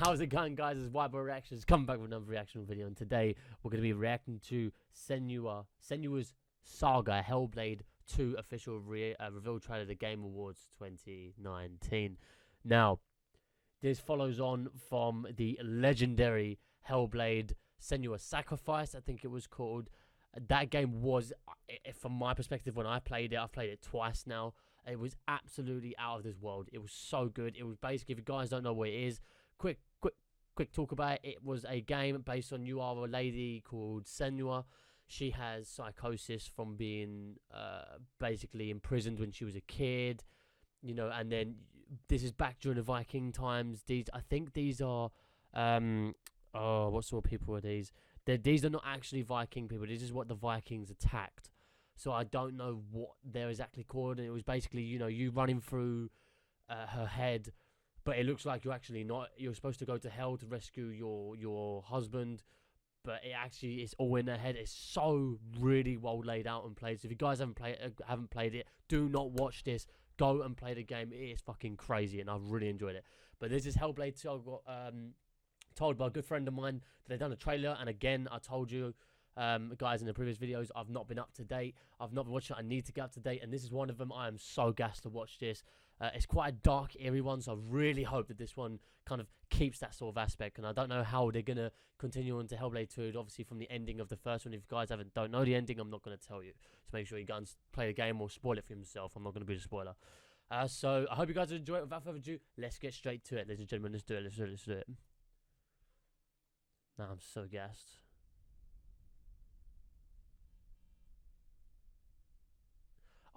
How's it going, guys? It's Whiteboard Reactions coming back with another reaction video, and today we're going to be reacting to Senua's Saga Hellblade 2 official reveal trailer, the Game Awards 2019. Now, this follows on from the legendary Hellblade Senua Sacrifice, I think it was called. That game was, from my perspective, when I played it, I've played it twice now. It was absolutely out of this world. It was so good. It was basically, if you guys don't know what it is, quick talk about it. It was a game based on, you are a lady called Senua. She has psychosis from being basically imprisoned when she was a kid, you know, and then this is back during the Viking times. I think these are what sort of people are these? These are not actually Viking people. This is what the Vikings attacked. So I don't know what they're exactly called. And it was basically, you know, you running through her head, but it looks like you're actually not. You're supposed to go to hell to rescue your husband, but it actually is all in her head. It's so really well laid out and played. So if you guys haven't played it, do not watch this. Go and play the game. It is fucking crazy, and I've really enjoyed it. But this is Hellblade 2. I got told by a good friend of mine that they've done a trailer, and again, I told you guys in the previous videos, I've not been up to date. I've not been watching it. I need to get up to date, and this is one of them. I am so gassed to watch this. It's quite a dark, eerie one, so I really hope that this one kind of keeps that sort of aspect, and I don't know how they're going to continue on to Hellblade 2, obviously from the ending of the first one. If you guys don't know the ending, I'm not going to tell you, so make sure you go and play the game or spoil it for yourself. I'm not going to be the spoiler. So I hope you guys enjoy it. Without further ado, let's get straight to it, ladies and gentlemen. Let's do it. Let's do it. Nah, I'm so gassed.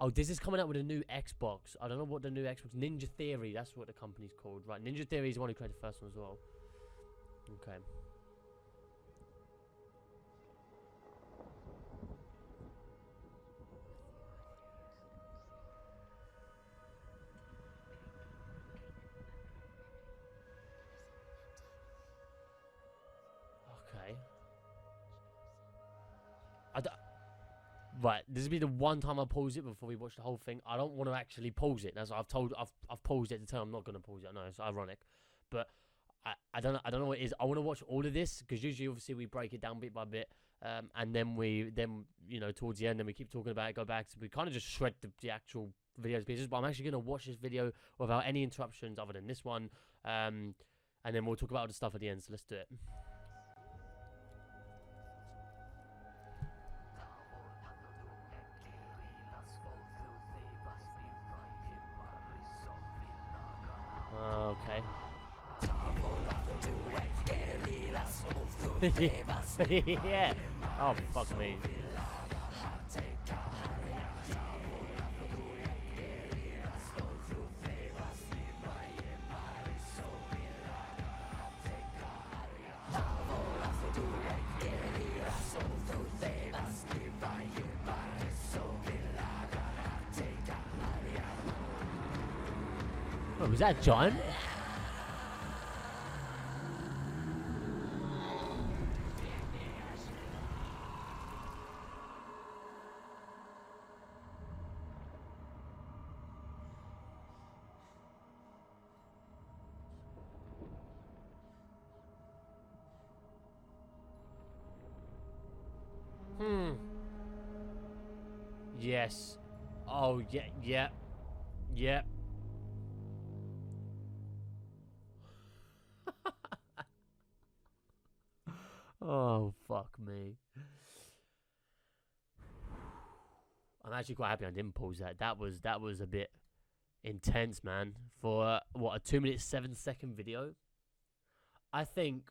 Oh, this is coming out with a new Xbox. I don't know what the new Xbox... Ninja Theory, that's what the company's called. Right, Ninja Theory is the one who created the first one as well. Okay. Okay. Right, this will be the one time I pause it before we watch the whole thing. I don't want to actually pause it. That's what I've paused it to tell I'm not going to pause it. I know it's ironic, but I don't know what it is. I want to watch all of this because usually, obviously, we break it down bit by bit, and then you know, towards the end, then we keep talking about it, go back. So we kind of just shred the actual videos pieces. But I'm actually going to watch this video without any interruptions other than this one, and then we'll talk about all the stuff at the end. So let's do it. Okay. Yeah. Oh, fuck me. Oh, was that John? Yes. Oh, yeah. Oh, fuck me. I'm actually quite happy I didn't pause that. That was a bit intense, man. For what, a 2-minute 7-second video? I think.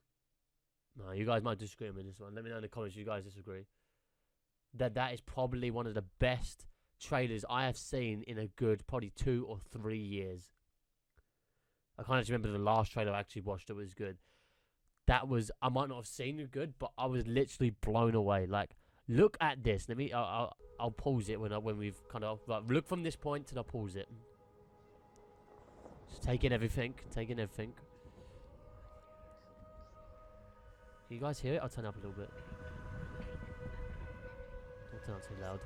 No, you guys might disagree with me on this one. Let me know in the comments if you guys disagree. That is probably one of the best trailers I have seen in a good probably 2 or 3 years. I can't actually remember the last trailer I actually watched that was good. That was, I might not have seen it good, but I was literally blown away. Like, look at this. Let me, I'll pause it when we've kind of, like, look from this point and I'll pause it. Just taking everything. Can you guys hear it? I'll turn it up a little bit. Don't turn it too loud.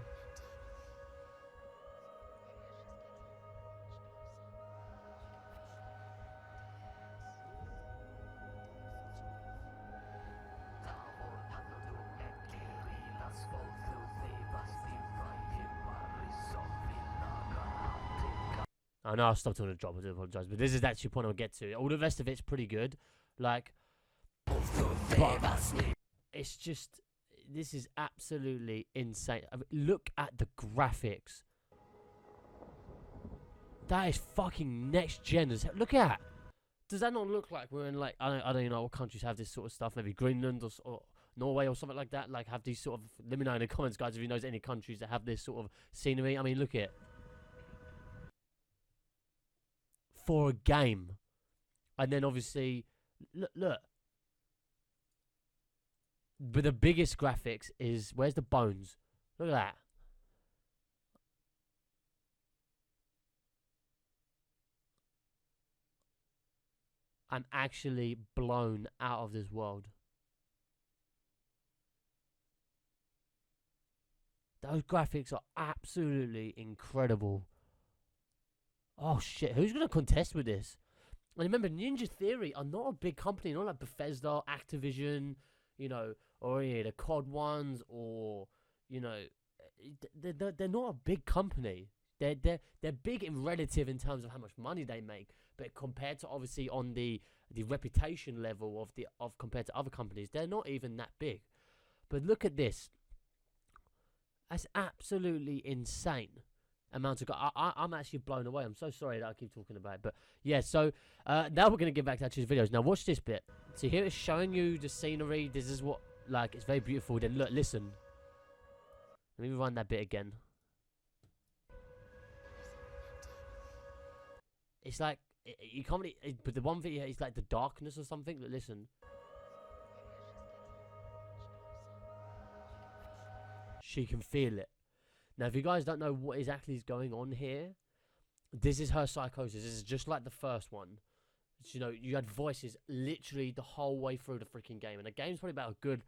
I know I stopped on a drop. I do apologise, but this is actually the point I'll get to. All the rest of it's pretty good, like, but it's just, this is absolutely insane. I mean, look at the graphics. That is fucking next gen. Look at that. Does that not look like we're in, like, I don't even know what countries have this sort of stuff? Maybe Greenland or Norway or something like that. Like, have these sort of, let me know in the comments, guys, if you know any countries that have this sort of scenery. I mean, look at it. For a game. And then obviously, look. But the biggest graphics is, where's the bones? Look at that. I'm actually blown out of this world. Those graphics are absolutely incredible. Oh shit, who's going to contest with this? And remember, Ninja Theory are not a big company, not like Bethesda, Activision, you know, or the COD ones, or, you know, they're not a big company. They're big in relative in terms of how much money they make, but compared to obviously on the reputation level of compared to other companies, they're not even that big. But look at this. That's absolutely insane. Amount of I'm actually blown away. I'm so sorry that I keep talking about it, but yeah. So now we're gonna get back to actually videos. Now watch this bit. So here it's showing you the scenery. This is what, like, it's very beautiful. Then look, listen. Let me run that bit again. It's like you can't really, but the one video is like the darkness or something. Look, listen. She can feel it. Now, if you guys don't know what exactly is going on here, this is her psychosis. This is just like the first one. You know, you had voices literally the whole way through the freaking game. And the game's probably about a good,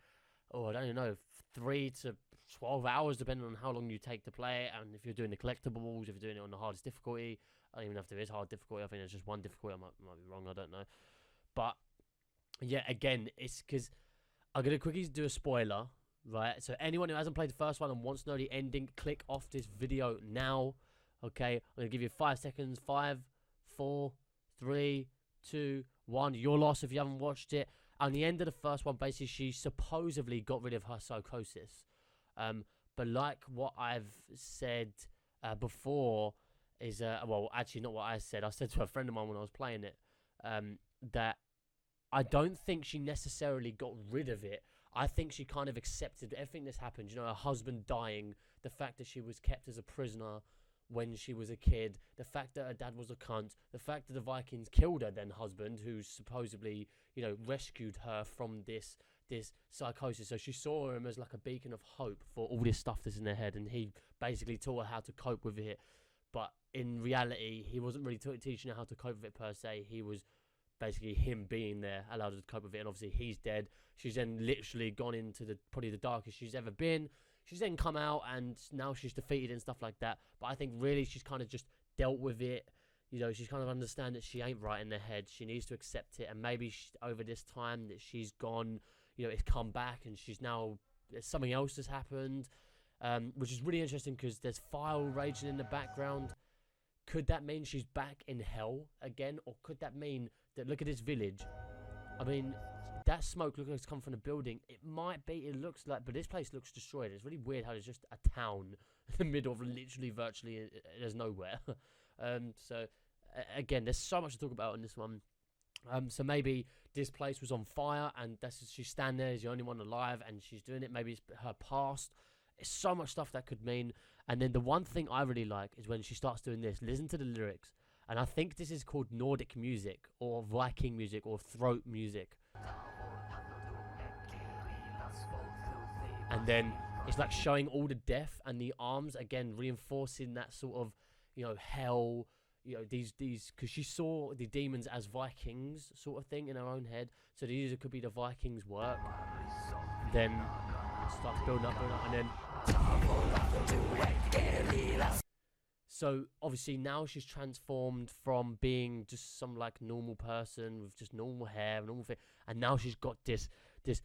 I don't even know, 3 to 12 hours, depending on how long you take to play it. And if you're doing the collectibles, if you're doing it on the hardest difficulty. I don't even know if there is hard difficulty. I think there's just one difficulty. I might be wrong. I don't know. But, yeah, again, it's because I'm going to quickly do a spoiler. Right, so anyone who hasn't played the first one and wants to know the ending, click off this video now. Okay, I'm going to give you 5 seconds. 5, 4, 3, 2, 1. Your loss if you haven't watched it. And the end of the first one, basically, she supposedly got rid of her psychosis. But like what I've said before is, well, actually not what I said. I said to a friend of mine when I was playing it, that I don't think she necessarily got rid of it. I think she kind of accepted everything that's happened. You know, her husband dying, the fact that she was kept as a prisoner when she was a kid, the fact that her dad was a cunt, the fact that the Vikings killed her then husband, who supposedly, you know, rescued her from this psychosis. So she saw him as like a beacon of hope for all this stuff that's in her head, and he basically taught her how to cope with it. But in reality, he wasn't really teaching her how to cope with it per se. He was basically him being there allowed her to cope with it, and obviously he's dead. She's then literally gone into probably the darkest she's ever been. She's then come out, and now she's defeated and stuff like that. But I think really she's kind of just dealt with it. You know, she's kind of understand that she ain't right in the head. She needs to accept it, and maybe over this time that she's gone, you know, it's come back, and she's now, something else has happened, which is really interesting because there's fire raging in the background. Could that mean she's back in hell again, or could that mean that, look at this village? I mean, that smoke looks like it's come from the building. It might be, it looks like, but this place looks destroyed. It's really weird how there's just a town in the middle of literally virtually, there's nowhere. So, again, there's so much to talk about in this one. So maybe this place was on fire, and she's standing there, she's the only one alive, and she's doing it. Maybe it's her past. It's so much stuff that could mean. And then the one thing I really like is when she starts doing this. Listen to the lyrics. And I think this is called Nordic music, or Viking music, or throat music. And then it's like showing all the death and the arms, again, reinforcing that sort of, you know, hell, you know, these, because she saw the demons as Vikings sort of thing in her own head. So these could be the Vikings' work. Then it starts building up, and then. So obviously now she's transformed from being just some like normal person with just normal hair, normal thing, and now she's got this.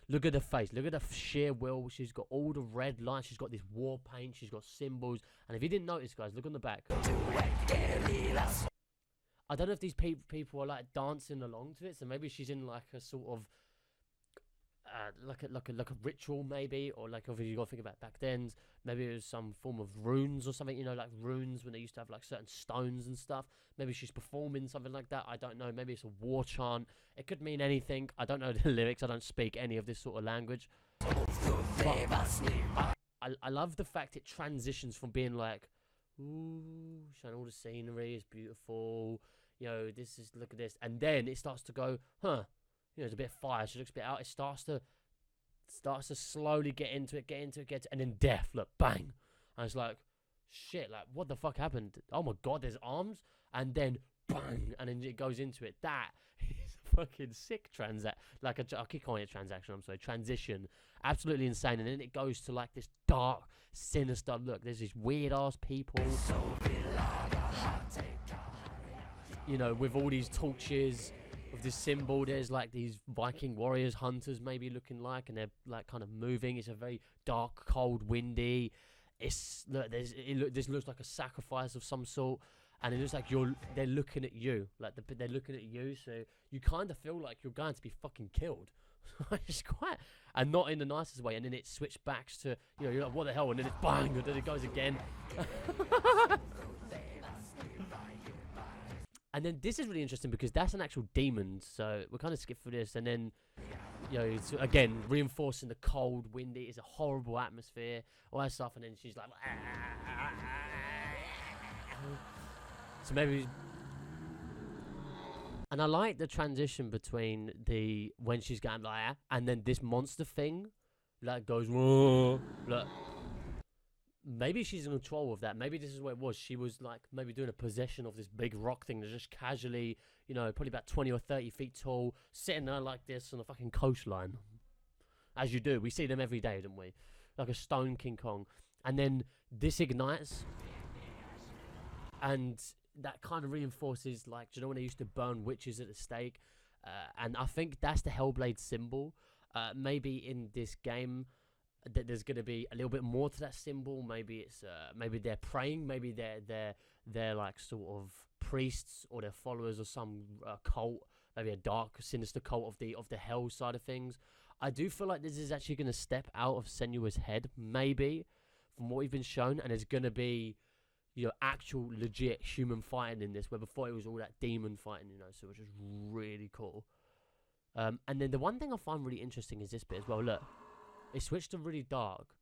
Look at the face, look at the sheer will. She's got all the red lines. She's got this war paint. She's got symbols. And if you didn't notice, guys, look on the back. I don't know if these people are like dancing along to it. So maybe she's in like a sort of like a ritual maybe, or like obviously you got to think about back then. Maybe it was some form of runes or something. You know, like runes when they used to have like certain stones and stuff. Maybe she's performing something like that. I don't know. Maybe it's a war chant. It could mean anything. I don't know the lyrics. I don't speak any of this sort of language. I love the fact it transitions from being like, ooh, showing all the scenery, it's beautiful, you know, this is, look at this, and then it starts to go, huh, you know, there's a bit of fire, she looks a bit out, it starts to slowly get into it, and then death, look, bang, and it's like, shit, like, what the fuck happened? Oh my god, there's arms, and then bang, and then it goes into it. That is a fucking sick I keep calling it transaction, I'm sorry, transition, absolutely insane. And then it goes to like this dark, sinister look. There's these weird ass people, you know, with all these torches, with this symbol. There's like these Viking warriors, hunters maybe looking like, and they're like kind of moving. It's a very dark, cold, windy. This looks like a sacrifice of some sort, and it looks like they're looking at you, like they're looking at you. So you kind of feel like you're going to be fucking killed. It's quite, and not in the nicest way. And then it switched back to, you know, you're like, what the hell? And then it's bang, and then it goes again. And then this is really interesting because that's an actual demon. So we'll kind of skip through this, and then, you know, it's again reinforcing the cold, windy. It's a horrible atmosphere, all that stuff. And then she's like, so maybe. And I like the transition between when she's going like that, and then this monster thing, like goes, whoa, look. Maybe she's in control of that. Maybe this is what it was. She was like maybe doing a possession of this big rock thing that's just casually, you know, probably about 20 or 30 feet tall, sitting there like this on a fucking coastline. As you do. We see them every day, don't we? Like a stone King Kong. And then this ignites. And that kind of reinforces, like, do you know when they used to burn witches at the stake? And I think that's the Hellblade symbol. Maybe in this game, there's going to be a little bit more to that symbol. Maybe it's maybe they're praying. Maybe they're like sort of priests, or they're followers of some cult. Maybe a dark, sinister cult of the hell side of things. I do feel like this is actually going to step out of Senua's head, maybe, from what we've been shown, and it's going to be, you know, actual legit human fighting in this, where before it was all that demon fighting, you know, so which is really cool. And then the one thing I find really interesting is this bit as well. Look, it switched to really dark,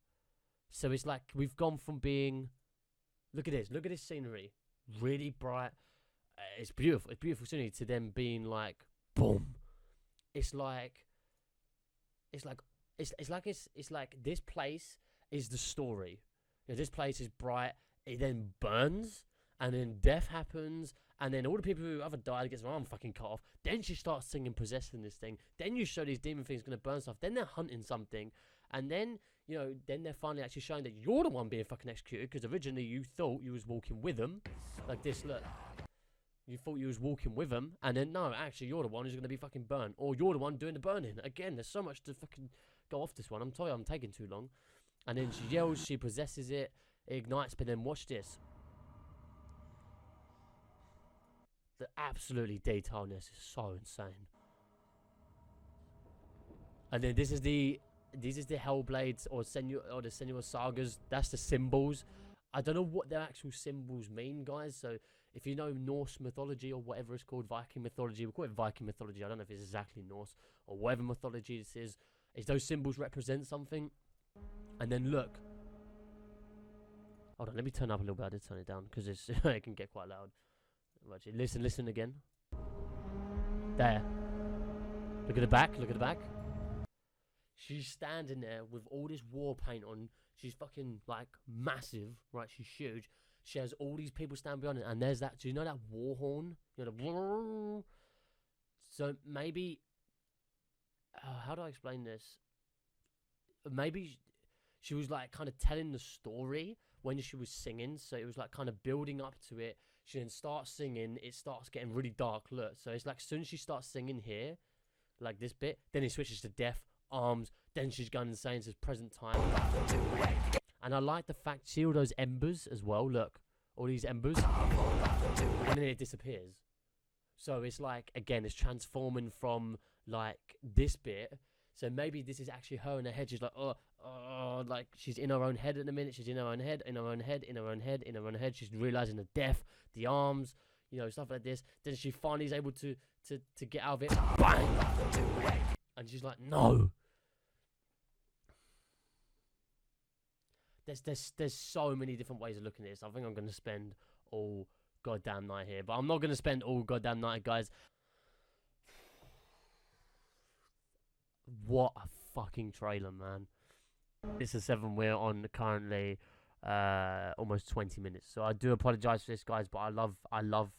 so it's like we've gone from being, look at this scenery, really bright, it's beautiful scenery, to them being like boom. It's like this place is the story. You know, this place is bright. It then burns, and then death happens, and then all the people who ever died gets their arm fucking cut off. Then she starts singing, possessing this thing. Then you show these demon things gonna burn stuff. Then they're hunting something, and then, you know, then they're finally actually showing that you're the one being fucking executed, because originally you thought you was walking with them, like this. Look, you thought you was walking with them, and then no, actually you're the one who's gonna be fucking burnt, or you're the one doing the burning. Again, there's so much to fucking go off this one. I'm sorry, I'm taking too long. And then she yells, she possesses it. It ignites, but then watch this. The absolutely detailness is so insane. And then this is the Hellblades or the Senua Sagas. That's the symbols. I don't know what their actual symbols mean, guys. So if you know Norse mythology or whatever it's called, Viking mythology, we'll call it Viking mythology. I don't know if it's exactly Norse or whatever mythology this is. If those symbols represent something. And then look. Hold on, let me turn up a little bit. I did turn it down because it can get quite loud. Actually, listen again. There. Look at the back. She's standing there with all this war paint on. She's fucking like massive, right? She's huge. She has all these people standing behind it, and there's that. Do you know that war horn? You know the. So maybe. How do I explain this? Maybe she was like kind of telling the story when she was singing, so it was like kind of building up to it. She then starts singing, it starts getting really dark. Look, so it's like as soon as she starts singing here, like this bit, then it switches to death, arms, then she's going insane, says present time. And I like the fact, see all those embers as well, look, all these embers, and then it disappears. So it's like, again, it's transforming from like this bit. So maybe this is actually her in her head. She's like, oh, like she's in her own head at the minute. She's in her own head, in her own head, in her own head, in her own head. She's realizing the death, the arms, you know, stuff like this. Then she finally is able to get out of it. Bang! And she's like, no. There's so many different ways of looking at this. I think I'm gonna spend all goddamn night here, but I'm not gonna spend all goddamn night, guys. What a fucking trailer, man. This is 7. We're on currently almost 20 minutes. So I do apologize for this, guys, but I love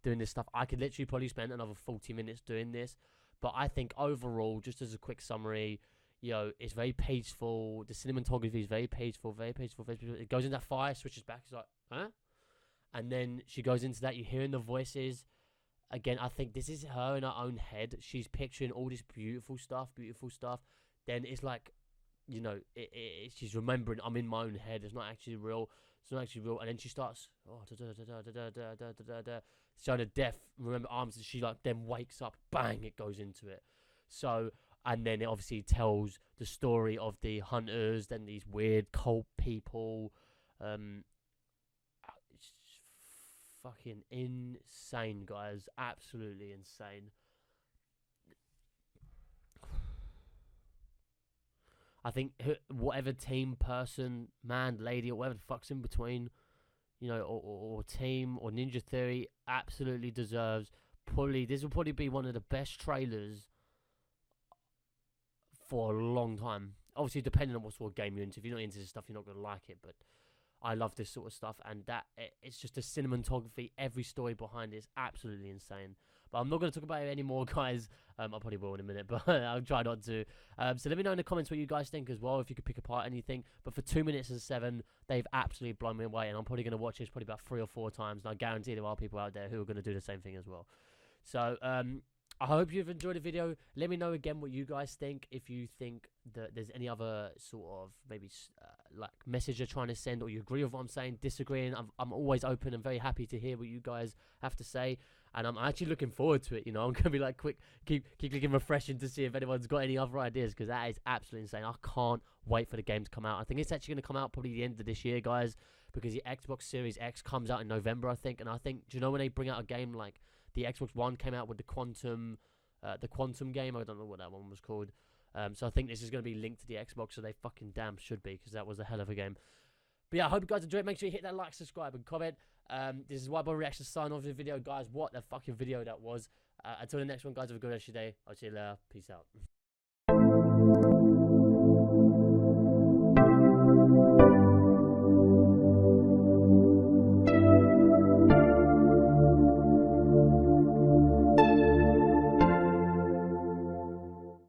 doing this stuff. I could literally probably spend another 40 minutes doing this, but I think overall, just as a quick summary, you know, it's very pageful. The cinematography is very pageful, very pageful, very pageful. It goes into that fire, switches back. It's like, huh? And then she goes into that. You're hearing the voices. Again, I think this is her in her own head. She's picturing all this beautiful stuff, beautiful stuff. Then it's like, you know, she's remembering, I'm in my own head. It's not actually real. It's not actually real. And then she starts, showing the death. Remember arms. And she like then wakes up. Bang! It goes into it. So, and then it obviously tells the story of the hunters. Then these weird cult people. It's fucking insane, guys. Absolutely insane. I think whatever team, person, man, lady, or whatever the fuck's in between, you know, or team or Ninja Theory, absolutely deserves. This will probably be one of the best trailers for a long time. Obviously, depending on what sort of game you're into. If you're not into this stuff, you're not gonna like it. But I love this sort of stuff, and it's just the cinematography, every story behind it is absolutely insane. But I'm not going to talk about it anymore, guys. I probably will in a minute, but I'll try not to. So let me know in the comments what you guys think as well, if you could pick apart anything. But for 2 minutes and 7, they've absolutely blown me away, and I'm probably going to watch this probably about 3 or 4 times, and I guarantee there are people out there who are going to do the same thing as well. So I hope you've enjoyed the video. Let me know again what you guys think. If you think that there's any other sort of maybe like message you're trying to send, or you agree with what I'm saying, disagreeing, I'm always open and very happy to hear what you guys have to say. And I'm actually looking forward to it. You know, I'm gonna be like keep clicking refreshing to see if anyone's got any other ideas, because that is absolutely insane. I can't wait for the game to come out. I think it's actually gonna come out probably the end of this year, guys, because the Xbox Series X comes out in November, I think. And I think, do you know when they bring out a game like the Xbox One came out with the Quantum game? I don't know what that one was called. So I think this is going to be linked to the Xbox, so they fucking damn should be, because that was a hell of a game. But yeah, I hope you guys enjoyed. Make sure you hit that like, subscribe, and comment. This is Whiteboy Reaction sign off the video, guys. What a fucking video that was. Until the next one, guys, have a good rest of your day. I'll see you later. Peace out.